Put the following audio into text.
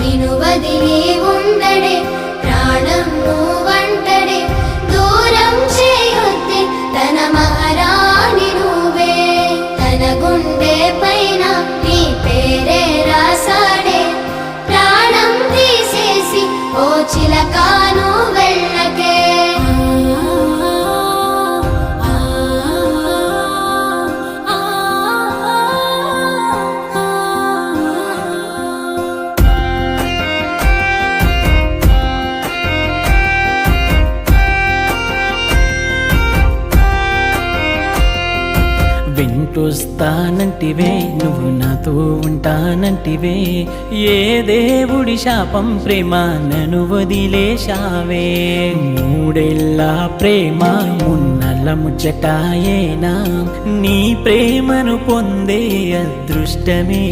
నిను వదిలి ఉండడే ప్రాణం నువ్వంటడే దూరం చేయొద్దే తన మహారాణి నువ్వే తన గుండె పైన నీ పేరే రాసాడే ప్రాణం తీసేసి ఓ చిలకాను వెళ్ళకే వెంటొస్తానంటివే నువ్వు నాతో ఉంటానంటివే ఏ దేవుడి శాపం ప్రేమ నన్ను వదిలేశావే మూడేళ్ళ ప్రేమ మున్నల ముచ్చటాయేనా నీ ప్రేమను పొందే అదృష్టమే